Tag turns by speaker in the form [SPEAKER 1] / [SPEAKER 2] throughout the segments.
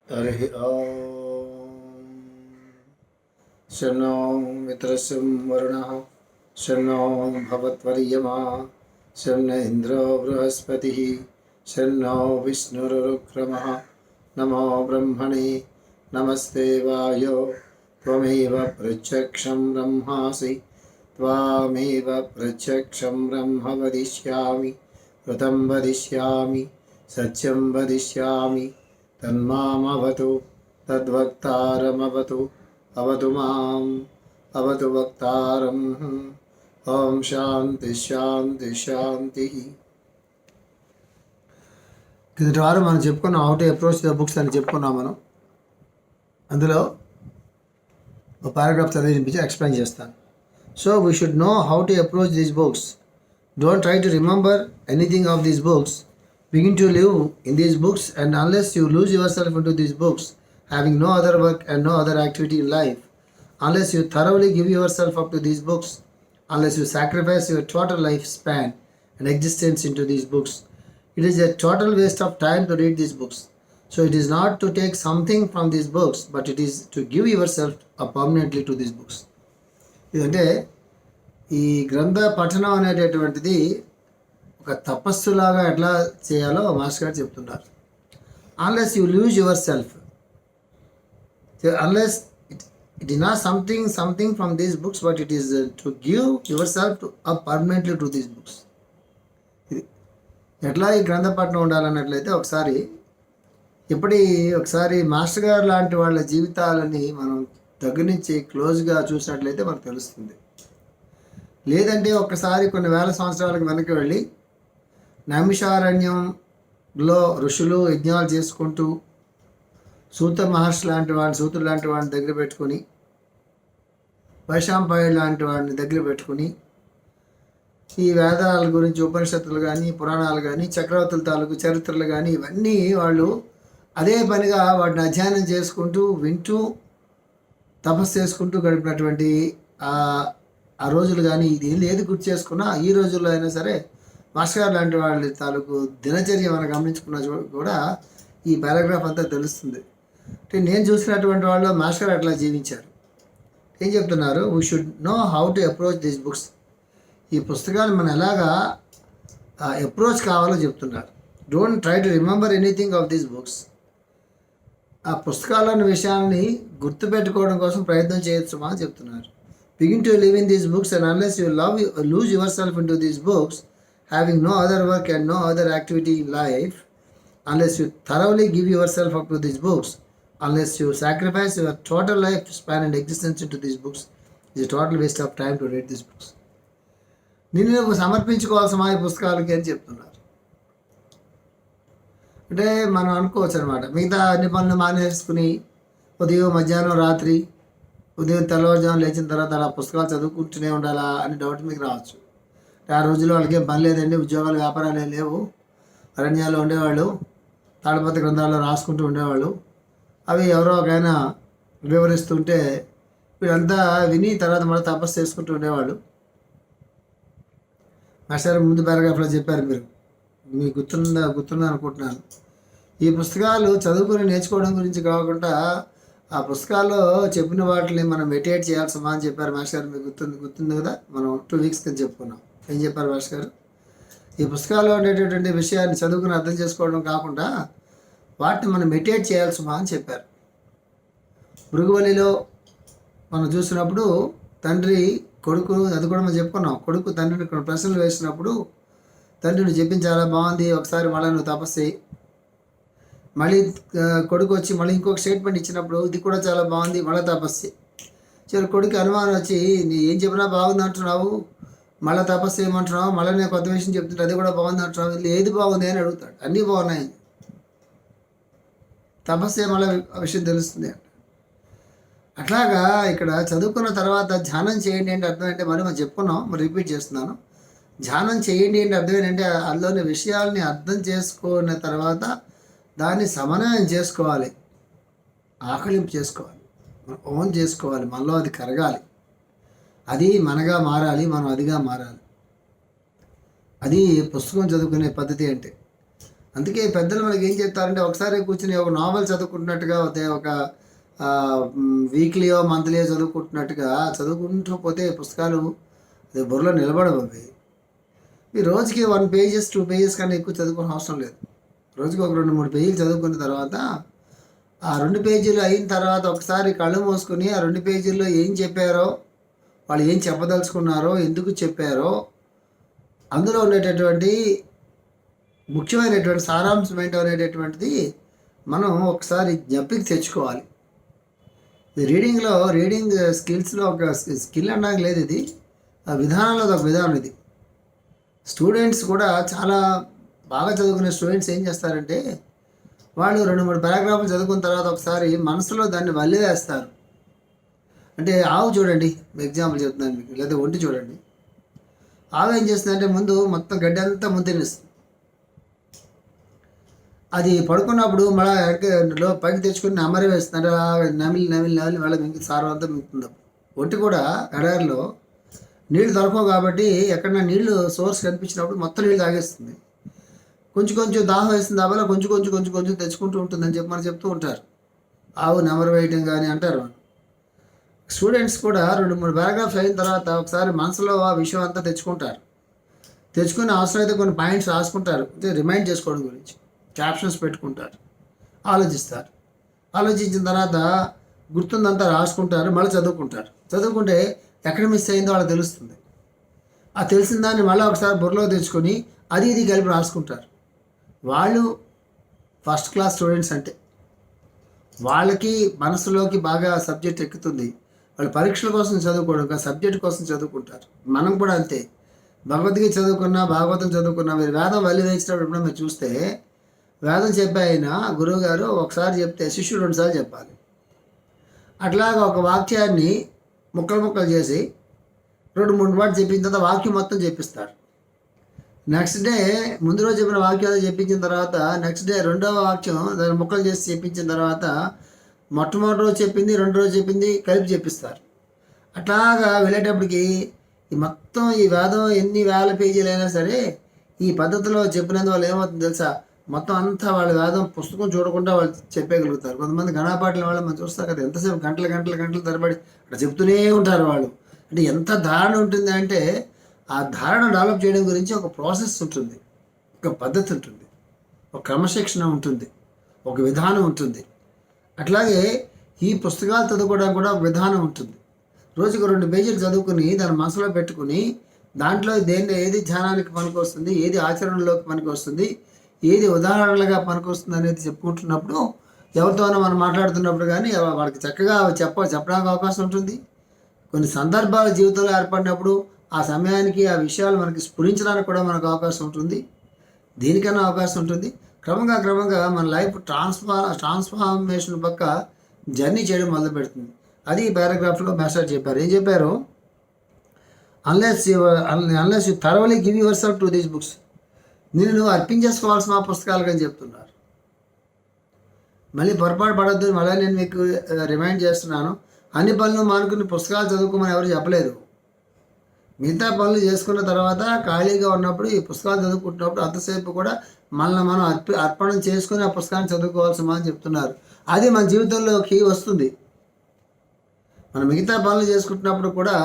[SPEAKER 1] हरिः ॐ शन्नो मित्रस्यं वरुणः शन्नो भवत्वर्यमा शन्न इन्द्रो बृहस्पतिः शन्नो विष्णुरुक्रमः नमो ब्रह्मणे नमस्ते वायो त्वमेव प्रत्यक्षं ब्रह्मासि त्वामेव प्रत्यक्षं ब्रह्म वदिष्यामि ऋतं वदिष्यामि सत्यं वदिष्यामि तन्मामवतु तद्वक्तारमवतु अवतु माम् अवतु वक्तारम् ఓం శాంతి శాంతి శాంతి. కిందటి వారం మనం చెప్పుకున్నాం how to approach the books అని చెప్పుకున్నాం. మనం అందులో ఒక పారాగ్రాఫ్ చదివి వినిపించి ఎక్స్ప్లెయిన్ చేస్తాను. So we should know how to approach these books. Don't try to remember anything of these books. Begin to live in these books, and unless you lose yourself into these books, having no other work and no other activity in life, unless you thoroughly give yourself up to these books, unless you sacrifice your total lifespan and existence into these books, it is a total waste of time to read these books. So it is not to take something from these books, but it is to give yourself up permanently to these books. ఇదంటే ఈ గ్రంథ పఠనం అనేటటువంటిది ఒక తపస్సులాగా ఎట్లా చేయాలో master గారు చెప్తున్నారు. Unless you lose your self, unless it is not something from these books, but it is to give your self up permanently to these books. ఇది ఎట్లా ఈ గ్రంథ పఠనం ఉండాలన్నట్లయితే ఒకసారి మాస్టర్ గారు లాంటి వాళ్ళ జీవితాలని మనం దగ్గర నుంచి క్లోజ్గా చూసినట్లయితే మనకు తెలుస్తుంది. లేదంటే ఒక్కసారి కొన్ని వేల సంవత్సరాలకు వెనక్కి వెళ్ళి నైమిషారణ్యంలో ఋషులు యజ్ఞాలు చేసుకుంటూ సూతుడు లాంటి వాడిని దగ్గర పెట్టుకుని, వైశాంపాయుడు లాంటి వాడిని దగ్గర పెట్టుకుని ఈ వేదాల గురించి ఉపనిషత్తులు కానీ పురాణాలు కానీ చక్రవర్తుల తాలూకు చరిత్రలు కానీ ఇవన్నీ వాళ్ళు అదే పనిగా వాటిని అధ్యయనం చేసుకుంటూ వింటూ తపస్సు చేసుకుంటూ గడిపినటువంటి ఆ రోజులు కానీ ఇది ఏది గుర్తు చేసుకున్నా ఈ రోజుల్లో అయినా సరే మాస్టర్ గారు లాంటి వాళ్ళ తాలూకు దినచర్య మనం గమనించుకున్న కూడా ఈ పారాగ్రాఫ్ అంతా తెలుస్తుంది. అంటే నేను చూసినటువంటి వాళ్ళు మాస్టర్ గారు అట్లా జీవించారు. ఏం చెప్తున్నారు? We should know how to approach these books. ఈ పుస్తకాలు మనం ఎలాగా అప్రోచ్ కావాలో చెప్తున్నారు. Don't try to remember anything of these books. ఆ పుస్తకాలను విషయాన్ని గుర్తుపెట్టుకోవడం కోసం ప్రయత్నం చేయొచ్చు అని చెప్తున్నారు. Begin to live in these books, and unless you lose yourself into these books, having no other work and no other activity in life, unless you thoroughly give yourself up to these books, unless you sacrifice your total lifespan and existence into these books, it is a total waste of time to read these books. నిన్ను సమర్పించుకోవాల్సిన ఈ పుస్తకాలకి అని చెప్తున్నారు. అంటే మనం అనుకోవచ్చు అనమాట, మిగతా అన్ని పనులు మానేసుకుని ఉదయం మధ్యాహ్నం రాత్రి ఉదయం తెల్లవారుజాము లేచిన తర్వాత అలా పుస్తకాలు చదువుకుంటూనే ఉండాలా అని డౌట్ మీకు రావచ్చు. ఆ రోజుల్లో వాళ్ళకి ఏం పని లేదండి, ఉద్యోగాలు వ్యాపారాలు ఏం లేవు, అరణ్యాల్లో ఉండేవాళ్ళు, తాళపత్ర గ్రంథాల్లో రాసుకుంటూ ఉండేవాళ్ళు, అవి ఎవరో ఒకైనా వివరిస్తుంటే వీళ్ళంతా విని తర్వాత మళ్ళీ తపస్సు చేసుకుంటూ ఉండేవాళ్ళు. మాస్టర్ ముందు పారాగ్రాఫ్లో చెప్పారు, మీకు గుర్తుందా అనుకుంటున్నాను. ఈ పుస్తకాలు చదువుకొని నేర్చుకోవడం గురించి కాకుండా ఆ పుస్తకాల్లో చెప్పిన వాటిని మనం మెడిటేట్ చేయాల్సిన అని చెప్పారు మాస్టర్ గారు. మీకు గుర్తుంది కదా, మనం 2 వీక్స్ కింద చెప్పుకున్నాం. ఏం చెప్పారు మాస్టర్ గారు? ఈ పుస్తకాల్లో ఉండేటటువంటి విషయాన్ని చదువుకుని అర్థం చేసుకోవడం కాకుండా వాటిని మనం మెడిటేట్ చేయాల్సిన అని చెప్పారు. భృగువలిలో మనం చూసినప్పుడు తండ్రి కొడుకు, అది కూడా మనం చెప్పుకున్నాం, కొడుకు తండ్రిని ప్రశ్నలు వేసినప్పుడు తండ్రిని చెప్పింది చాలా బాగుంది, ఒకసారి మళ్ళీ నువ్వు తపస్సు చేయి. మళ్ళీ కొడుకు వచ్చి మళ్ళీ ఇంకొక స్టేట్మెంట్ ఇచ్చినప్పుడు ఇది కూడా చాలా బాగుంది, మళ్ళీ తపస్సు. చివరి కొడుకు అనుమానం వచ్చి నీ ఏం చెప్పినా బాగుంది అంటున్నావు, మళ్ళీ తపస్సు ఏమంటున్నావు, మళ్ళీ నేను కొత్త విషయం చెప్తుంటే అది కూడా బాగుంది అంటున్నావు, ఇది ఏది బాగుంది అని అడుగుతాడు. అన్నీ బాగున్నాయి, తపస్సు మళ్ళీ విషయం తెలుస్తుంది అంట. అట్లాగా ఇక్కడ చదువుకున్న తర్వాత ధ్యానం చేయండి అంటే అర్థం అంటే మనం చెప్పుకున్నాం, మరి రిపీట్ చేస్తున్నాను. ధ్యానం చేయండి అంటే అర్థం ఏంటంటే అందులోని విషయాల్ని అర్థం చేసుకున్న తర్వాత దాన్ని సమన్వయం చేసుకోవాలి, ఆకలింపు చేసుకోవాలి, ఓన్ చేసుకోవాలి, మనలో అది కరగాలి, అది మనగా మారాలి, మనం అదిగా మారాలి. అది పుస్తకం చదువుకునే పద్ధతి అంటే. అందుకే పెద్దలు మనకి ఏం చెప్తారంటే ఒకసారి కూర్చుని ఒక నావెల్ చదువుకుంటున్నట్టుగా ఒక వీక్లీయో మంత్లీయో చదువుకుంటున్నట్టుగా చదువుకుంటూ పోతే పుస్తకాలు అది బుర్రలో నిలబడవు అవి. ఈ రోజుకి 1 పేజెస్ 2 పేజెస్ కన్నా ఎక్కువ చదువుకోని అవసరం లేదు. రోజుకి ఒక 2-3 పేజీలు చదువుకున్న తర్వాత ఆ 2 పేజీలు అయిన తర్వాత ఒకసారి కళ్ళు మూసుకొని ఆ 2 పేజీల్లో ఏం చెప్పారో, వాళ్ళు ఏం చెప్పదలుచుకున్నారో, ఎందుకు చెప్పారో, అందులో ఉండేటటువంటి ముఖ్యమైనటువంటి సారాంశం ఏంటో అనేటటువంటిది మనం ఒకసారి జ్ఞప్తికి తెచ్చుకోవాలి. ఇది రీడింగ్ స్కిల్స్లో ఒక స్కిల్ అనడానికి లేదు, ఇది ఆ విధానంలో ఒక విధానం. ఇది స్టూడెంట్స్ కూడా చాలా బాగా చదువుకునే స్టూడెంట్స్ ఏం చేస్తారంటే వాళ్ళు 2-3 పారాగ్రాఫ్లు చదువుకున్న తర్వాత ఒకసారి మనసులో దాన్ని వల్లివేస్తారు. అంటే ఆవు చూడండి, ఎగ్జాంపుల్ చెప్తున్నాను మీకు, లేదా ఒంటి చూడండి. ఆవు ఏం చేస్తుందంటే ముందు మొత్తం గడ్డి అంతా ముంతినిస్తుంది. అది పడుకున్నప్పుడు మళ్ళీ పైకి తెచ్చుకుని నెమరి వేస్తుంది. అంటే నమిలి వాళ్ళ మింగి సారం అంతా మింగుతుంది. ఒంటి కూడా ఎడారిలో నీళ్ళు దొరకవు కాబట్టి ఎక్కడన్నా నీళ్లు సోర్స్ కనిపించినప్పుడు మొత్తం నీళ్ళు తాగేస్తుంది. కొంచెం దాహం వేస్తుంది కాబట్టి కొంచెం తెచ్చుకుంటూ ఉంటుందని చెప్పి మనం చెప్తూ ఉంటారు. ఆవు నెమరు వేయటం కానీ అంటారు. స్టూడెంట్స్ కూడా 2-3 పారాగ్రాఫ్స్ అయిన తర్వాత ఒకసారి మనసులో ఆ విషయం అంతా తెచ్చుకుని అవసరమైతే కొన్ని పాయింట్స్ రాసుకుంటారు. రిమైండ్ చేసుకోవడం గురించి క్యాప్షన్స్ పెట్టుకుంటారు, ఆలోచిస్తారు. ఆలోచించిన తర్వాత గుర్తుందంతా రాసుకుంటారు, మళ్ళీ చదువుకుంటే ఎక్కడ మిస్ అయిందో వాళ్ళకి తెలుస్తుంది. ఆ తెలిసిన దాన్ని మళ్ళీ ఒకసారి బుర్రలో తెచ్చుకొని ఇది కలిపి రాసుకుంటారు. వాళ్ళు ఫస్ట్ క్లాస్ స్టూడెంట్స్. అంటే వాళ్ళకి మనసులోకి బాగా సబ్జెక్ట్ ఎక్కుతుంది. వాళ్ళు పరీక్షల కోసం చదువుకోవడం సబ్జెక్ట్ కోసం చదువుకుంటారు. మనం కూడా అంతే. భగవద్గీత చదువుకున్నా, భాగవతం చదువుకున్నా, మీరు వేదం వల్లి వేసినప్పుడు ఎప్పుడో మీరు చూస్తే వేదం చెప్పే ఆయన గురువు గారు ఒకసారి చెప్తే శిష్యుడు 2 సార్లు చెప్పాలి. అట్లాగా ఒక వాక్యాన్ని ముక్కలు చేసి 2-3 మాటలు చెప్పిన తర్వాత వాక్యం మొత్తం చెప్పిస్తారు. నెక్స్ట్ డే ముందు రోజు చెప్పిన వాక్యాలు చెప్పించిన తర్వాత నెక్స్ట్ డే రెండవ వాక్యం దాన్ని ముక్కలు చేసి చెప్పించిన తర్వాత మొట్టమొదటి రోజు చెప్పింది, 2 రోజు చెప్పింది కలిపి చెప్పిస్తారు. అట్లాగా వెళ్ళేటప్పటికి మొత్తం ఈ వేదం ఎన్ని వేల పేజీలు అయినా సరే ఈ పద్ధతిలో చెప్పినందువల్ల ఏమవుతుంది తెలుసా, మొత్తం అంతా వాళ్ళ వేదం పుస్తకం చూడకుండా వాళ్ళు చెప్పగలుగుతారు. కొంతమంది గణపాఠాల వాళ్ళు మనం చూస్తాం కదా, ఎంతసేపు గంటలు తరబడి అక్కడ చెప్తూనే ఉంటారు వాళ్ళు. అంటే ఎంత ధారణ ఉంటుంది అంటే ఆ ధారణ డెవలప్ చేయడం గురించి ఒక ప్రాసెస్ ఉంటుంది, ఒక పద్ధతి ఉంటుంది, ఒక క్రమశిక్షణ ఉంటుంది, ఒక విధానం ఉంటుంది. అట్లాగే ఈ పుస్తకాలు చదువుకోవడానికి కూడా ఒక విధానం ఉంటుంది. రోజుకు 2 పేజీలు చదువుకుని దాన్ని మనసులో పెట్టుకుని దాంట్లో ఏది ధ్యానానికి పనికి వస్తుంది, ఏది ఆచరణలోకి పనికి వస్తుంది, ఏది ఉదాహరణలుగా పనికొస్తుంది అనేది చెప్పుకుంటున్నప్పుడు ఎవరితోనో మనం మాట్లాడుతున్నప్పుడు కానీ వాడికి చక్కగా చెప్పడానికి అవకాశం ఉంటుంది. కొన్ని సందర్భాలు జీవితంలో ఏర్పడినప్పుడు ఆ సమయానికి ఆ విషయాలు మనకి స్ఫురించడానికి కూడా మనకు అవకాశం ఉంటుంది. దీనికన్నా అవకాశం ఉంటుంది. క్రమంగా మన లైఫ్ ట్రాన్స్ఫార్మేషన్ పక్క జర్నీ చేయడం మొదలు పెడుతుంది. అది ఈ పారాగ్రాఫ్లో మాస్టర్ చెప్పారు. ఏం చెప్పారు? Unless you thoroughly give your self to these books, నువ్వు అర్పించేసుకోవాల్సిన పుస్తకాలు అని చెప్తున్నారు. మళ్ళీ పొరపాటు పడద్దు, మళ్ళీ నేను మీకు రిమైండ్ చేస్తున్నాను. అన్ని పనులు మానుకుని పుస్తకాలు చదువుకోమని ఎవరు చెప్పలేదు. మిగతా పనులు చేసుకున్న తర్వాత ఖాళీగా ఉన్నప్పుడు ఈ పుస్తకాలు చదువుకుంటున్నప్పుడు అంతసేపు కూడా మనం అర్పణం చేసుకుని ఆ పుస్తకాన్ని చదువుకోవాల్సిన అని చెప్తున్నారు. అది మన జీవితంలోకి వస్తుంది. మనం మిగతా పనులు చేసుకుంటున్నప్పుడు కూడా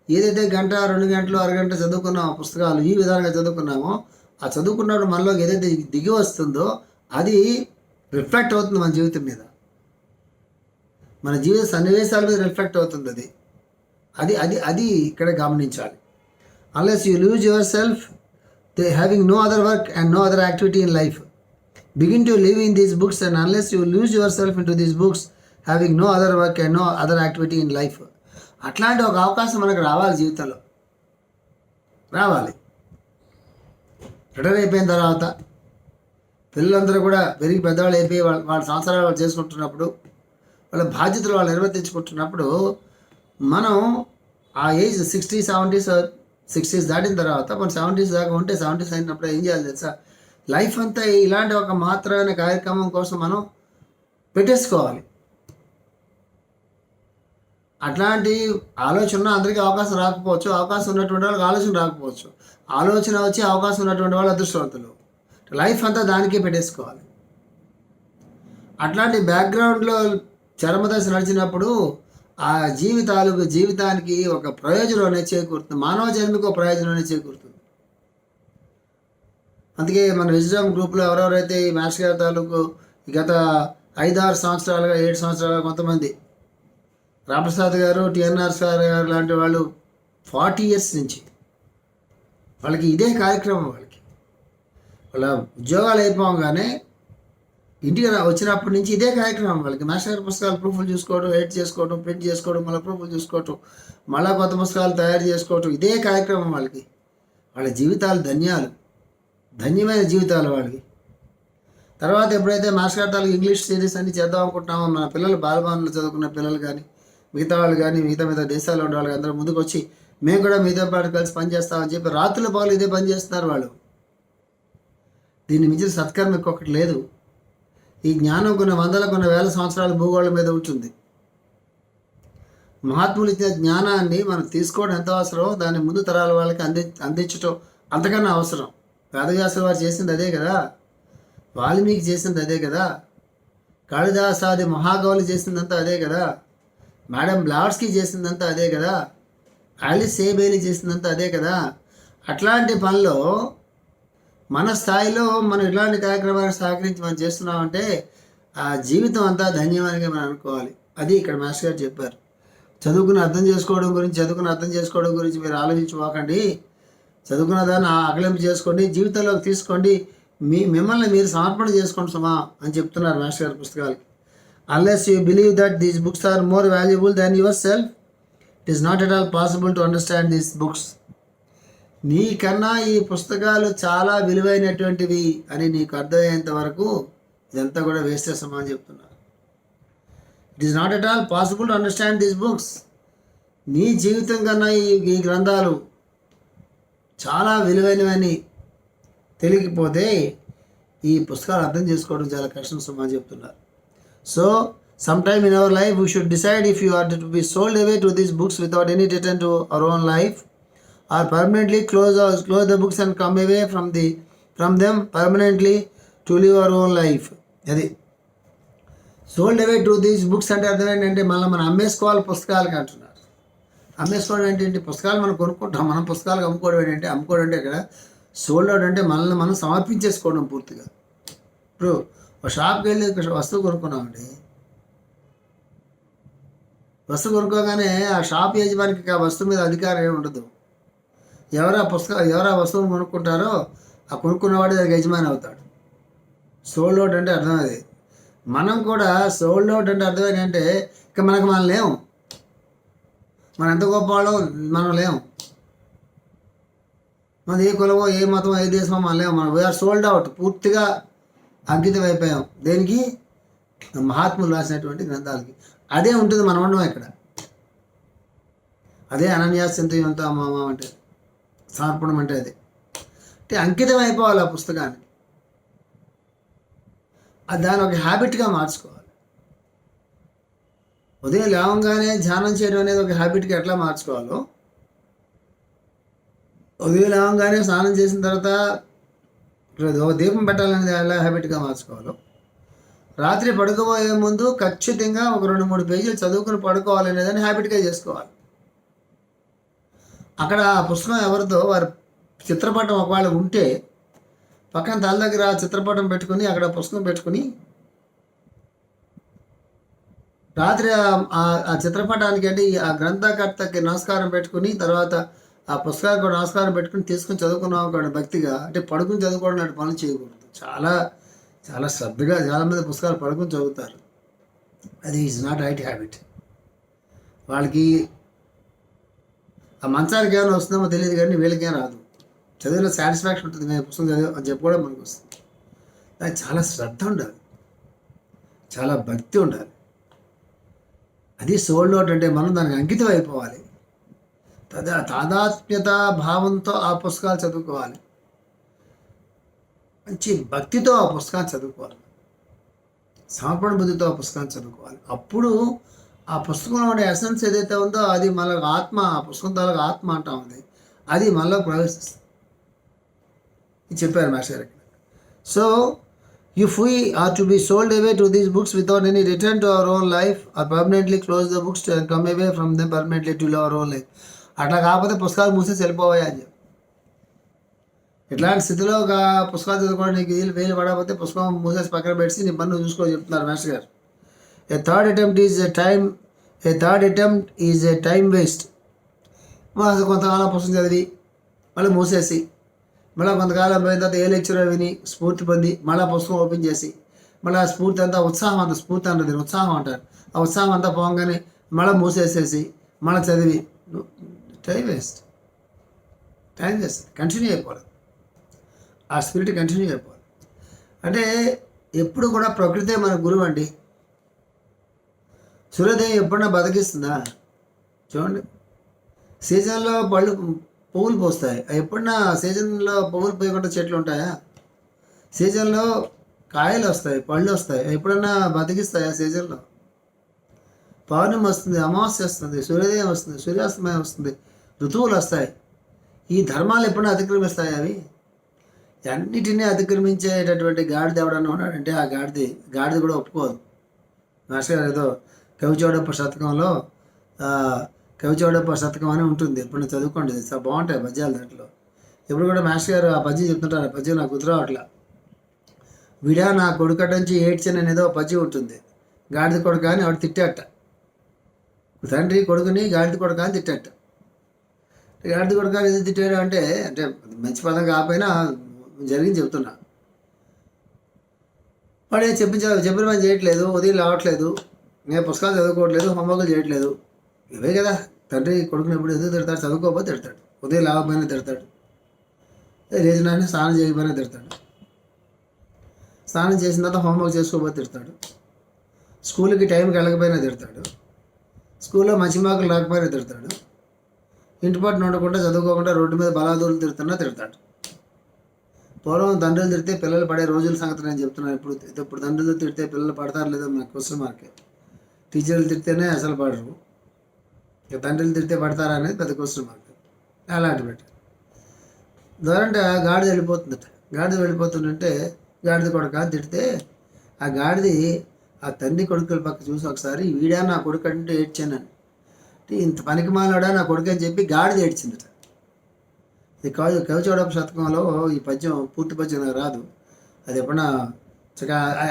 [SPEAKER 1] ఏదైతే 1-2 గంటలు అరగంట చదువుకున్నామో పుస్తకాలు ఈ విధానంగా చదువుకున్నామో ఆ చదువుకున్నప్పుడు మనలోకి ఏదైతే దిగి వస్తుందో అది రిఫ్లెక్ట్ అవుతుంది మన జీవితం మీద, మన జీవిత సన్నివేశాల మీద రిఫ్లెక్ట్ అవుతుంది. అది ఇక్కడ గమనించాలి. Unless you lose yourself having no other work and no other activity in life, begin to live in these books and unless you lose yourself into these books having no other work and no other activity in life. అట్లాంటి ఒక అవకాశం మనకు రావాలి, జీవితంలో రావాలి. Retire అయిపోయిన తర్వాత పిల్లలందరూ కూడా పెరిగి పెద్దవాళ్ళు అయిపోయి వాళ్ళ సంవత్సరాలు వాళ్ళు చేసుకుంటున్నప్పుడు వాళ్ళ బాధ్యతలు వాళ్ళు నిర్వర్తించుకుంటున్నప్పుడు మనం ఆ ఏజ్ 60-70s దాటిన తర్వాత మనం 70s దాకా ఉంటే 70s అయినప్పుడు ఏం చేయాలి తెలుసా, లైఫ్ అంతా ఇలాంటి ఒక మాత్రమైన కార్యక్రమం కోసం మనం పెట్టేసుకోవాలి. అట్లాంటి ఆలోచన అందరికీ అవకాశం రాకపోవచ్చు, అవకాశం ఉన్నటువంటి వాళ్ళకి ఆలోచన రాకపోవచ్చు. ఆలోచన వచ్చి అవకాశం ఉన్నటువంటి వాళ్ళు అదృష్టవంతులు. లైఫ్ అంతా దానికే పెట్టేసుకోవాలి. అట్లాంటి బ్యాక్గ్రౌండ్లో చరమదశ నడిచినప్పుడు ఆ జీవితానికి ఒక ప్రయోజనం అనేది చేకూరుతుంది. మానవ జన్మకు ఒక ప్రయోజనం అనేది చేకూరుతుంది. అందుకే మన విజ్డమ్ గ్రూప్లో ఎవరెవరైతే ఈ మాస్టర్ గారి తాలూకు గత 5-6 సంవత్సరాలుగా 7 సంవత్సరాలుగా కొంతమంది రామప్రసాద్ గారు, టిఎన్ఆర్ సార్ గారు లాంటి వాళ్ళు 40 ఇయర్స్ నుంచి వాళ్ళకి ఇదే కార్యక్రమం. వాళ్ళ ఉద్యోగాలు అయిపోగానే ఇంటికి వచ్చినప్పటి నుంచి ఇదే కార్యక్రమం. వాళ్ళకి మాస్టర్ గారి పుస్తకాలు ప్రూఫ్లు చూసుకోవడం, ఎడిట్ చేసుకోవడం, ప్రింట్ చేసుకోవడం, మళ్ళీ ప్రూఫ్లు చూసుకోవటం, మళ్ళీ కొత్త పుస్తకాలు తయారు చేసుకోవటం, ఇదే కార్యక్రమం వాళ్ళకి. వాళ్ళ జీవితాలు ధన్యమైన జీవితాలు వాళ్ళకి. తర్వాత ఎప్పుడైతే మాస్టర్ గారి తాలూకు ఇంగ్లీష్ సిరీస్ అన్ని చేద్దాం అనుకుంటున్నామో మన పిల్లలు బాలభవన్లో చదువుకున్న పిల్లలు కానీ మిగతా వాళ్ళు కానీ మిగతా దేశాల్లో ఉండే వాళ్ళు అందరూ ముందుకు వచ్చి మేము కూడా మీతో పాటు కలిసి పనిచేస్తామని చెప్పి రాత్రుల పగలు ఇదే పని చేస్తున్నారు వాళ్ళు. దీన్ని మించిన సత్కర్మ ఇంకొకటి లేదు. ఈ జ్ఞానం కొన్ని వేల సంవత్సరాల భూగోళం మీద ఉంటుంది. మహాత్ములు ఇచ్చిన జ్ఞానాన్ని మనం తీసుకోవడం ఎంత అవసరమో దాన్ని ముందు తరాల వాళ్ళకి అందించటం అంతకన్నా అవసరం. వేదవ్యాసుల వారు చేసింది అదే కదా, వాల్మీకి చేసింది అదే కదా, కాళిదాసాది మహాకవులు చేసిందంతా అదే కదా, మేడం బ్లాడ్స్కి చేసిందంతా అదే కదా, ఆలిస్ సేబేలి చేసిందంతా అదే కదా. అట్లాంటి పనిలో మన స్థాయిలో మనం ఇలాంటి కార్యక్రమాలకు సహకరించి మనం చేస్తున్నామంటే ఆ జీవితం అంతా ధన్యవాదంగా మనం అనుకోవాలి. అది ఇక్కడ మాస్టర్ గారు చెప్పారు. చదువుకుని అర్థం చేసుకోవడం గురించి మీరు ఆలోచించుకోకండి. చదువుకున్న దాన్ని ఆకలింపు చేసుకోండి, జీవితంలోకి తీసుకోండి, మిమ్మల్ని మీరు సమర్పణ చేసుకోండి సుమా అని చెప్తున్నారు మాస్టర్ గారి పుస్తకాలకి. Unless you believe that these books are more valuable than yourself, it is not at all possible to understand these books. నీకన్నా ఈ పుస్తకాలు చాలా విలువైనటువంటివి అని నీకు అర్థమయ్యేంత వరకు ఇదంతా కూడా వేస్ట్ చేస్తామా అని చెప్తున్నారు. It is not at all possible to understand these books. నీ జీవితం కన్నా ఈ గ్రంథాలు చాలా విలువైనవని తెలియకపోతే ఈ పుస్తకాలు అర్థం చేసుకోవడం చాలా కష్టం సుమా అని చెప్తున్నారు. So sometime in our life we should decide if you are to be sold away to these books without any return to our own life, or permanently close the books and come away from them permanently to live our own life. అది sold away to these books అంటే అర్థం ఏంటంటే మనం అమ్మేసుకోవాలి పుస్తకాలకి అంటున్నారు. అమ్మేసుకోవడం ఏంటంటే పుస్తకాలు మనం కొనుక్కుంటాం, మనం పుస్తకాలకు అమ్ముకోవడం అంటే ఇక్కడ సోల్డ్ అవుట్ అంటే మనల్ని మనం సమర్పించేసుకోవడం పూర్తిగా. ఇప్పుడు ఒక షాప్కి వెళ్ళి వస్తువు కొనుక్కున్నామండి, వస్తువు కొనుక్కోగానే ఆ షాప్ యజమానికి ఆ వస్తువు మీద అధికారం ఏమి ఉండదు. ఎవరు ఆ వస్తువును కొనుక్కుంటారో ఆ కొనుక్కున్నవాడు దానికి యజమాని అవుతాడు. సోల్డ్ అవుట్ అంటే అర్థం అది. మనం కూడా సోల్డ్ అవుట్ అంటే అర్థం ఏంటంటే ఇక మనం లేము, మనం ఎంత గొప్పవాళ్ళో మనం లేము, మన ఏ కులమో ఏ మతమో ఏ దేశమో మనం లేము. మనం వీఆర్ సోల్డ్ అవుట్, పూర్తిగా అంకితం అయిపోయాం. దేనికి? మహాత్ములు రాసినటువంటి గ్రంథాలకి. అదే ఉంటుంది మనం ఉండడం ఇక్కడ. అదే అనన్యాస్యంత మామ అంటే సమర్పణం అంటే అదే. అంటే అంకితం అయిపోవాలి ఆ పుస్తకానికి. దాన్ని ఒక హ్యాబిట్గా మార్చుకోవాలి. ఉదయం లేవగానే ధ్యానం చేయడం అనేది ఒక హ్యాబిట్గా ఎట్లా మార్చుకోవాలో, ఉదయం లేవగానే స్నానం చేసిన తర్వాత దీపం పెట్టాలనేది ఎలా హ్యాబిట్గా మార్చుకోవాలో, రాత్రి పడుకోబోయే ముందు ఖచ్చితంగా ఒక 2-3 పేజీలు చదువుకుని పడుకోవాలనేదాన్ని హ్యాబిట్గా చేసుకోవాలి. అక్కడ ఆ పుస్తకం ఎవరితో వారి చిత్రపటం ఒకవేళ ఉంటే పక్కన తల దగ్గర ఆ చిత్రపటం పెట్టుకుని అక్కడ పుస్తకం పెట్టుకుని రాత్రి ఆ చిత్రపటానికి అంటే ఆ గ్రంథకర్తకి నమస్కారం పెట్టుకుని తర్వాత ఆ పుస్తకానికి కూడా నమస్కారం పెట్టుకుని తీసుకుని చదువుకున్నాం కూడా భక్తిగా. అంటే పడుకుని చదువుకోవడం లాంటి పనులు చేయకూడదు. చాలా చాలా శ్రద్ధగా చాలామంది పుస్తకాలు పడుకుని చదువుతారు. అది ఈజ్ నాట్ రైట్ హ్యాబిట్. వాళ్ళకి ఆ మంచానికి ఏమైనా వస్తుందేమో తెలియదు కానీ వీళ్ళకేం రాదు. చదివిన సాటిస్ఫాక్షన్ ఉంటుంది, నేను పుస్తకం చదివా అని చెప్పుకోవడం మనకు వస్తుంది. దానికి చాలా శ్రద్ధ ఉండాలి, చాలా భక్తి ఉండాలి. అది సోల్డ్ అవుట్ అంటే మనం దానికి అంకితం అయిపోవాలి. తాదాత్మ్యత భావంతో ఆ పుస్తకాలు చదువుకోవాలి, మంచి భక్తితో ఆ పుస్తకాన్ని చదువుకోవాలి, సమర్పణ బుద్ధితో ఆ పుస్తకాన్ని చదువుకోవాలి. అప్పుడు ఆ పుస్తకంలో ఉండే ఎసెన్స్ ఏదైతే ఉందో అది మనకు ఆత్మ, ఆ పుస్తకం తాలూకు ఆత్మ అంటాం, అది మనలో ప్రవేశిస్తుంది. ఇది చెప్పారు మాస్టర్ గారు. So, if we are to be sold away to these books without any return to our own life, or permanently close the books and come away from them permanently to our own life, అట్లా కాకపోతే పుస్తకాలు మూసేసి వెళ్ళిపోవాయి అని చెప్పి. ఇట్లాంటి స్థితిలో ఒక పుస్తకాలు చదువుకోవడం నీకు వేలు పడకపోతే పుస్తకం మూసేసి పక్కన పెట్టి నీ పన్ను చూసుకో చెప్తున్నారు మాస్టర్ గారు. A third attempt is a time waste. కొంతకాలం పుస్తకం చదివి మళ్ళీ మూసేసి మళ్ళీ కొంతకాలం పోయిన తర్వాత ఏ లెక్చరర్ విని స్ఫూర్తి పొంది మళ్ళీ పుస్తకం ఓపెన్ చేసి మళ్ళీ ఆ స్ఫూర్తి అంతా ఉత్సాహం అంతా స్ఫూర్తి అంటుంది ఉత్సాహం అంటారు. ఆ ఉత్సాహం అంతా పోగానే మళ్ళీ మూసేసేసి మళ్ళీ చదివి టైం వేస్ట్ కంటిన్యూ అయిపోవాలి. ఆ స్పిరిట్ కంటిన్యూ అయిపోవాలి. అంటే ఎప్పుడు కూడా ప్రకృతే మన గురువు అండి. సూర్యోదయం ఎప్పుడన్నా బతికిస్తుందా? చూడండి, సీజన్లో పువ్వులు పోస్తాయి. ఎప్పుడన్నా సీజన్లో పువ్వులు పోయకుండా చెట్లు ఉంటాయా? సీజన్లో కాయలు వస్తాయి, పళ్ళు వస్తాయి. ఎప్పుడన్నా బతికిస్తాయా? సీజన్లో పౌర్ణమి వస్తుంది, అమావాస్య వస్తుంది, సూర్యోదయం వస్తుంది, సూర్యాస్తమయం వస్తుంది, ఋతువులు వస్తాయి. ఈ ధర్మాలు ఎప్పుడన్నా అతిక్రమిస్తాయి? అవి అన్నిటినీ అతిక్రమించేటటువంటి గాడిద ఎవడన్నా ఉన్నాడంటే ఆ గాడిద కూడా ఒప్పుకోదు. మాస్టర్ గారు ఏదో కవిచౌడప్ప శతకం అని ఉంటుంది, ఎప్పుడు చదువుకోండి, బాగుంటాయి పద్యాలు. దాంట్లో ఎప్పుడు కూడా మాస్టర్ గారు ఆ పద్యం చెప్తుంటారు. ఆ పద్యం నాకు గుర్తురావట్లా. విడా నా కొడుకట నుంచి ఏడ్చిన అనేదో పద్యం ఉంటుంది. గాడిద కొడుక అని ఆవిడ తిట్టాట. తండ్రి కొడుకుని గాడిద కొడుక అని తిట్టాట. గాడిద కొడుక అని ఎందుకు తిట్టాడు అంటే మంచి పదం కాకపోయినా జరిగింది చెప్తున్నా. వాడు చెప్పిన పని చేయట్లేదు, ఉదయం రావట్లేదు, నేను పుస్తకాలు చదువుకోవట్లేదు, హోంవర్క్లు చేయట్లేదు. ఇవే కదా తండ్రి కొడుకుని ఎప్పుడు ఎందుకు తిడతాడు? చదువుకోకపోతే తిడతాడు, ఉదయం లేకపోయినా తిడతాడు, లేచిన స్నానం చేయకపోయినా తిడతాడు, స్నానం చేసిన తర్వాత హోంవర్క్ చేసుకోకపోతే తిడతాడు, స్కూల్కి టైంకి వెళ్ళకపోయినా తిడతాడు, స్కూల్లో మంచి మార్కులు రాకపోయినా తిడతాడు, ఇంటి పట్టు ఉండకుండా చదువుకోకుండా రోడ్డు మీద బలాదూరులు తిడుతున్నా తిడతాడు. పూర్వం తండ్రులు తిడితే పిల్లలు పడే రోజుల సంగతి నేను చెప్తున్నాను. ఇప్పుడు తండ్రులు తిడితే పిల్లలు పడతారు లేదో నాకు క్వశ్చన్ మార్కే. టీచర్లు తిడితేనే అసలు పడరు, ఇక తండ్రులు తిడితే పడతారా అనేది పెద్ద క్వశ్చన్ మార్క్. అలాంటి పెట్టి దూరంటే గాడిద వెళ్ళిపోతుందంటే గాడిద కొడుకు అని తిడితే ఆ గాడిది ఆ తండ్రి కొడుకుల పక్క చూసి ఒకసారి వీడా నా కొడుకు అంటే ఏడ్చానని, ఇంత పనికి మాలాడా నా కొడుకు అని చెప్పి గాడిద ఏడ్చిందట. ఈ కవిచౌడప్ప శతకంలో ఈ పద్యం పూర్తి పద్యం నాకు రాదు. అది ఎప్పుడన్నా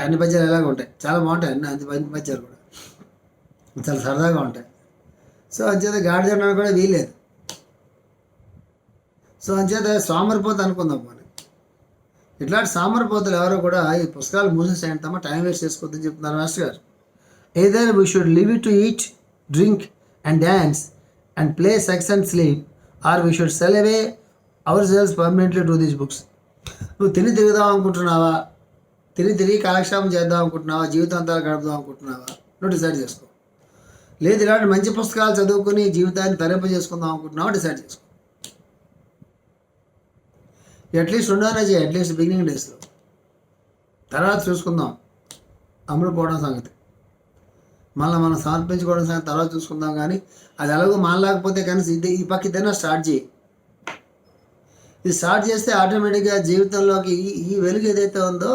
[SPEAKER 1] అన్ని పద్యాలు ఎలాగ ఉంటాయి, చాలా బాగుంటాయి. అన్ని పద్యాలు కూడా చాలా సరదాగా ఉంటాయి. సో అంచేత గాడిద అనడానికి కూడా వీలేదు. సో అంచేత సోమరిపోత అనుకుందాం మనం. ఇట్లాంటి సోమరిపోతలు ఎవరో కూడా ఈ పుస్తకాలు మూసేసేయంటామా, టైం వేస్ట్ చేసుకోవద్దని చెప్తున్నారు మాస్టర్ గారు. Either we should live it to eat, drink and dance and play, sex and sleep, or we should sell away ourselves permanently to these books. నువ్వు తిరుగుదాం అనుకుంటున్నావా, తిరిగి కాలక్షేపం చేద్దాం అనుకుంటున్నావా, జీవితాంతాలు గడుపుదాం అనుకుంటున్నావా, నువ్వు డిసైడ్ చేసుకో. లేదు ఇలాంటి మంచి పుస్తకాలు చదువుకుని జీవితాన్ని తరింపజేసుకుందాం అనుకుంటున్నావా, డిసైడ్ చేసుకో. అట్లీస్ట్ ఉండనే చేయి, అట్లీస్ట్ బిగినింగ్ డేస్లో. తర్వాత చూసుకుందాం అమ్ముడుపోవడం సంగతి, మళ్ళీ మనం సమర్పించుకోవడం సంగతి తర్వాత చూసుకుందాం. కానీ అది ఎలాగో మానలేకపోతే కానీ ఈ పక్క ఇదైనా స్టార్ట్ చేయి. ఇది స్టార్ట్ చేస్తే ఆటోమేటిక్గా జీవితంలోకి ఈ వెలుగు ఏదైతే ఉందో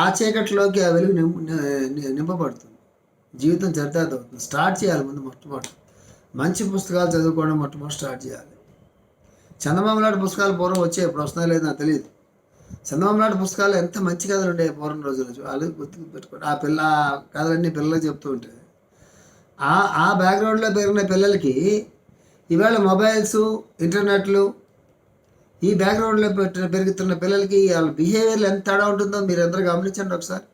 [SPEAKER 1] ఆ చీకట్లోకి ఆ వెలుగు నింపబడుతుంది. జీవితం చరితార్థం అవుతుంది. స్టార్ట్ చేయాలి ముందు. మొట్టమొదటి మంచి పుస్తకాలు చదువుకోవడం మొట్టమొదటి స్టార్ట్ చేయాలి. చందమామ లాంటి పుస్తకాలు పూర్వం వచ్చాయి, ఇప్పుడు వస్తున్నాయి లేదు నాకు తెలియదు. చందమామ లాంటి పుస్తకాలు ఎంత మంచి కథలు ఉంటాయి పూర్వం రోజుల్లో. వాళ్ళు గుర్తుకు పెట్టుకోండి. ఆ కథలన్నీ పిల్లలకి చెప్తూ ఉంటాయి. ఆ బ్యాక్గ్రౌండ్లో పెరిగిన పిల్లలకి ఈవేళ మొబైల్స్, ఇంటర్నెట్లు, ఈ బ్యాక్గ్రౌండ్లో పెరుగుతున్న పిల్లలకి వాళ్ళ బిహేవియర్లు ఎంత తేడా ఉంటుందో మీరు అందరూ గమనించండి ఒకసారి.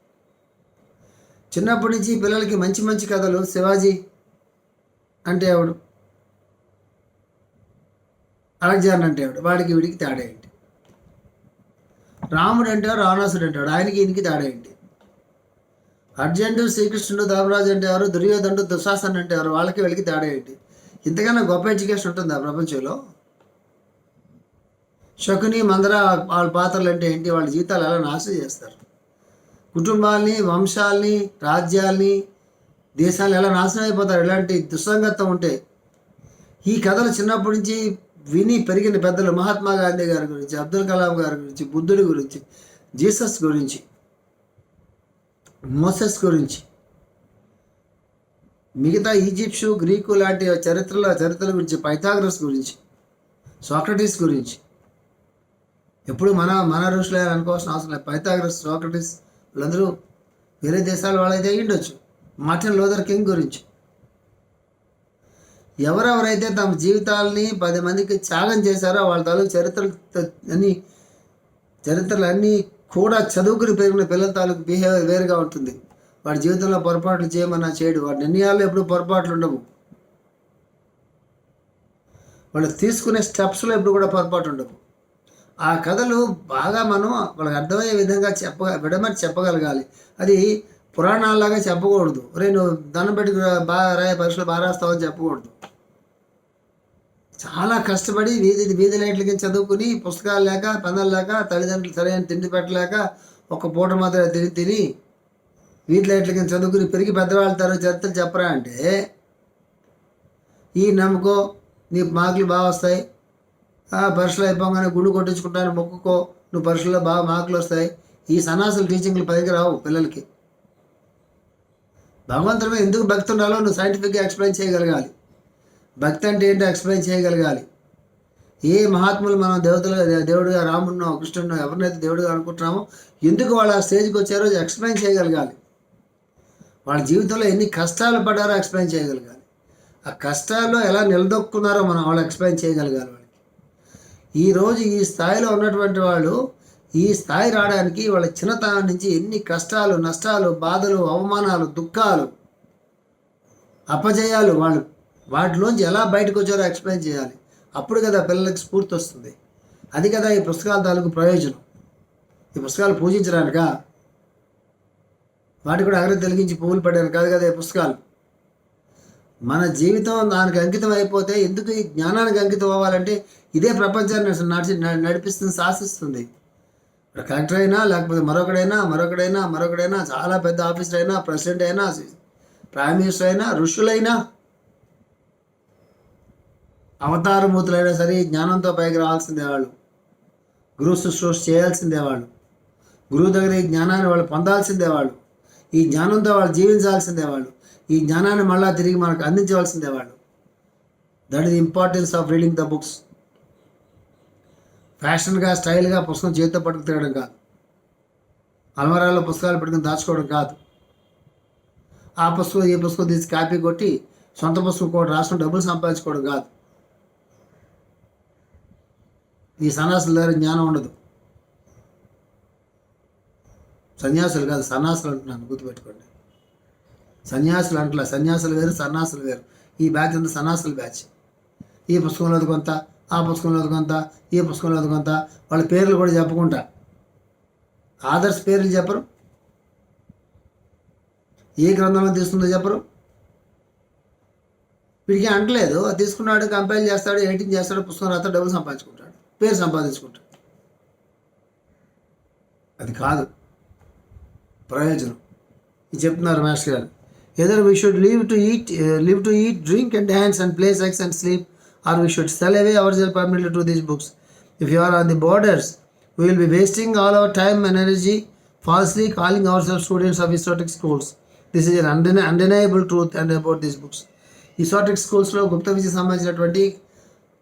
[SPEAKER 1] చిన్నప్పటి నుంచి పిల్లలకి మంచి మంచి కథలు, శివాజీ అంటే ఎవడు, అలెగ్జాండర్ అంటే ఎవడు, వాడికి వీడికి తేడా ఏంటి, రాముడు అంటే రావణాసుడు అంటాడు, ఆయనకి ఈయనకి తేడా ఏంటి, అర్జునుడు శ్రీకృష్ణుడు, ధర్మరాజు అంటే ఎవరు, దుర్యోధనుడు దుశ్శాసనుడు అంటే ఎవరు, వాళ్ళకి వీళ్ళకి తేడా ఏంటి? ఇంతకన్నా గొప్ప ఎడ్యుకేషన్ ఉంటుంది ఆ ప్రపంచంలో? శకుని, మందర వాళ్ళ పాత్రలు అంటే ఏంటి? వాళ్ళ జీవితాలు ఎలా నాశనం చేస్తారు, కుటుంబాల్ని, వంశాలని, రాజ్యాల్ని, దేశాలను ఎలా నాశనం అయిపోతారు ఇలాంటి దుస్సంగత్వం ఉంటే. ఈ కథలు చిన్నప్పటి నుంచి విని పెరిగిన పెద్దలు మహాత్మా గాంధీ గారి గురించి, అబ్దుల్ కలాం గారి గురించి, బుద్ధుడి గురించి, జీసస్ గురించి, మోసెస్ గురించి, మిగతా ఈజిప్షు, గ్రీకు లాంటి చరిత్రల గురించి, పైథాగరస్ గురించి, సోక్రటీస్ గురించి. ఎప్పుడు మన ఋషులు అనుకోవాల్సిన అవసరం లేదు. పైథాగరస్, సోక్రటీస్ వీళ్ళందరూ వేరే దేశాల వాళ్ళైతే అయ్యుండొచ్చు. మార్టిన్ లూథర్ కింగ్ గురించి. ఎవరెవరైతే తమ జీవితాలని 10 మందికి త్యాగం చేశారో వాళ్ళ తాలూకు చరిత్రలన్నీ కూడా చదువుకుని పెరిగిన పిల్లల తాలూకు బిహేవియర్ వేరుగా ఉంటుంది. వాడి జీవితంలో పొరపాట్లు చేయమన్నా చేయడు. వాడి నిర్ణయాల్లో ఎప్పుడు పొరపాట్లు ఉండవు. వాళ్ళు తీసుకునే స్టెప్స్లో ఎప్పుడు కూడా పొరపాటు ఉండవు. ఆ కథలు బాగా మనం వాళ్ళకి అర్థమయ్యే విధంగా విడమని చెప్పగలగాలి. అది పురాణాల్లాగా చెప్పకూడదు. నువ్వు దండం పెట్టి బాగా రాయ, పరీక్షలు బాగా రాస్తావని చెప్పకూడదు. చాలా కష్టపడి వీధి లైట్లకి చదువుకుని, పుస్తకాలు లేక, పెన్నులు లేక, తల్లిదండ్రులు సరైన తిండి పెట్టలేక, ఒక పూట మాత్రం తిని వీధి లైట్లకి చదువుకుని పెరిగి పెద్దవాళ్ళ చరిత్రలు చెప్పరా అంటే, ఈ నమ్ముకో, నీ మార్కులు బాగా వస్తాయి, పరీక్షలు అయిపోగానే గుండు కొట్టించుకుంటాను మొక్కుకో, నువ్వు పరీక్షల్లో బాగా మార్కులు వస్తాయి. ఈ సన్నాసులు టీచింగ్లు పైకి రావు పిల్లలకి. భగవంతుడి మీద ఎందుకు భక్తి ఉండాలో నువ్వు సైంటిఫిక్గా ఎక్స్ప్లెయిన్ చేయగలగాలి. భక్తి అంటే ఏంటో ఎక్స్ప్లెయిన్ చేయగలగాలి. ఏ మహాత్ములు మనం దేవుడుగా రాముడినో, కృష్ణుడినో, ఎవరినైతే దేవుడుగా అనుకుంటున్నామో ఎందుకు వాళ్ళు ఆ స్టేజ్కి వచ్చారో ఎక్స్ప్లెయిన్ చేయగలగాలి. వాళ్ళ జీవితంలో ఎన్ని కష్టాలు పడ్డారో ఎక్స్ప్లెయిన్ చేయగలగాలి. ఆ కష్టాల్లో ఎలా నిలదొక్కున్నారో మనం వాళ్ళు ఎక్స్ప్లెయిన్ చేయగలగాలి. వాళ్ళకి ఈరోజు ఈ స్థాయిలో ఉన్నటువంటి వాళ్ళు ఈ స్థాయి రావడానికి వాళ్ళ చిన్నతనం నుంచి ఎన్ని కష్టాలు, నష్టాలు, బాధలు, అవమానాలు, దుఃఖాలు, అపజయాలు, వాళ్ళు వాటిలోంచి ఎలా బయటకు వచ్చారో ఎక్స్ప్లెయిన్ చేయాలి. అప్పుడు కదా పిల్లలకి స్ఫూర్తి వస్తుంది. అది కదా ఈ పుస్తకాల తాలూకు ప్రయోజనం. ఈ పుస్తకాలు పూజించడానికా? వాటి కూడా అగ్రత తొలగించి పువ్వులు పడారు కాదు కదా ఈ పుస్తకాలు. మన జీవితం దానికి అంకితం అయిపోతే, ఎందుకు ఈ జ్ఞానానికి అంకితం అవ్వాలంటే ఇదే ప్రపంచాన్ని నడిపిస్తుంది, శాసిస్తుంది. కలెక్టర్ అయినా, లేకపోతే మరొకడైనా, చాలా పెద్ద ఆఫీసర్ అయినా, ప్రెసిడెంట్ అయినా, ప్రైమ్ మినిస్టర్ అయినా, ఋషులైనా, అవతారమూర్తులైనా సరే జ్ఞానంతో పైకి రావాల్సిందే వాళ్ళు. గురు శుశ్రూష చేయాల్సిందే వాళ్ళు. గురువు దగ్గర ఈ జ్ఞానాన్ని వాళ్ళు పొందాల్సిందే వాళ్ళు. ఈ జ్ఞానంతో వాళ్ళు జీవించాల్సిందే వాళ్ళు. ఈ జ్ఞానాన్ని మళ్ళా తిరిగి మనకు అందించవలసిందే వాళ్ళు. That is the importance of reading the books. ఫ్యాషన్గా, స్టైల్గా పుస్తకం చేతితో పట్టుకు తిరగడం కాదు. అల్మరాల్లో పుస్తకాలు పెట్టుకుని దాచుకోవడం కాదు. ఆ పుస్తకం ఈ పుస్తకం తీసి కాపీ కొట్టి సొంత పుస్తకం కూడా రాసుకుని డబ్బులు సంపాదించుకోవడం కాదు. ఈ సన్యాసుల దగ్గర జ్ఞానం ఉండదు. సన్యాసులు కాదు, సన్నాసులు అంటున్నాను, గుర్తుపెట్టుకోండి. సన్యాసులు అంటలా. సన్యాసులు వేరు, సన్నాసులు వేరు. ఈ బ్యాచ్ అంతా సన్నాసుల బ్యాచ్. ఈ పుస్తకంలోది కొంత, ఆ పుస్తకంలోది కొంత, ఈ పుస్తకంలోది కొంత, వాళ్ళ పేర్లు కూడా చెప్పుకుంటా. ఆదర్శ పేర్లు చెప్పరు. ఏ గ్రంథంలో తీసుకుందో చెప్పరు. వీడికి అంటలేదు, తీసుకున్నాడు, కంపైల్ చేస్తాడు, ఎడిటింగ్ చేస్తాడు, పుస్తకం రాస్తాడు, డబ్బులు సంపాదించుకుంటాడు, పేరు సంపాదించుకుంటాడు. అది కాదు ప్రయోజనం. ఇది చెప్తున్నారు మాస్టర్ గారు. Either we should live to eat, drink and dance and play sex and sleep, or we should sell away ourselves permanently to these books. If you are on the borders, we will be wasting all our time and energy falsely calling ourselves students of esoteric schools. This is an undeniable truth and about these books. Esoteric schools-లో గుప్త విద్య సంబంధించినటువంటి,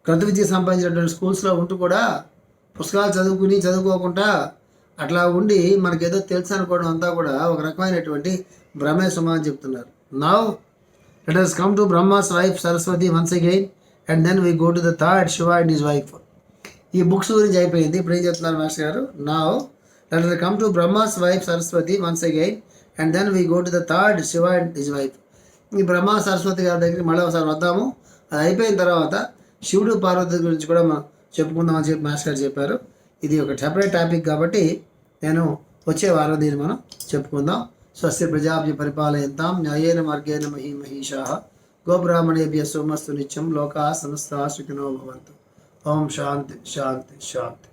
[SPEAKER 1] క్రతు విద్య సంబంధించినటువంటి స్కూల్స్లో ఉంటూ కూడా పుస్తకాలు చదువుకోకుండా అట్లా ఉండి మనకేదో తెలుసు అనుకోవడం అంతా కూడా ఒక రకమైనటువంటి భ్రమే సుమ అని చెప్తున్నారు. Now let us come to Brahma's wife Saraswati once again and then we go to the third Shiva and his wife. ఈ బుక్స్ గురించి అయిపోయింది. ఇప్పుడు ఏం చెప్తున్నారు మాస్టర్ గారు? Now let us come to Brahma's wife Saraswati once again and then we go to the third Shiva and his wife. ఈ బ్రహ్మ సరస్వతి గారి దగ్గరికి మళ్ళీ ఒకసారి వద్దాము. అది అయిపోయిన తర్వాత శివుడు పార్వతి గురించి కూడా మనం చెప్పుకుందామని చెప్పి మాస్టర్ గారు చెప్పారు. ఇది ఒక సెపరేట్ టాపిక్ కాబట్టి నేను వచ్చే వారం దీన్ని మనం చెప్పుకుందాం. స్వస్తి ప్రజాభ్య పరిపాలయంతాం న్యాయేన మార్గేణ మహీమహీషాః గోబ్రాహ్మణేభ్యः సోమస్తు నిత్యం లోకాః సమస్తాః సుఖినో భవంతు. ఓం శాంతి శాంతి శాంతి.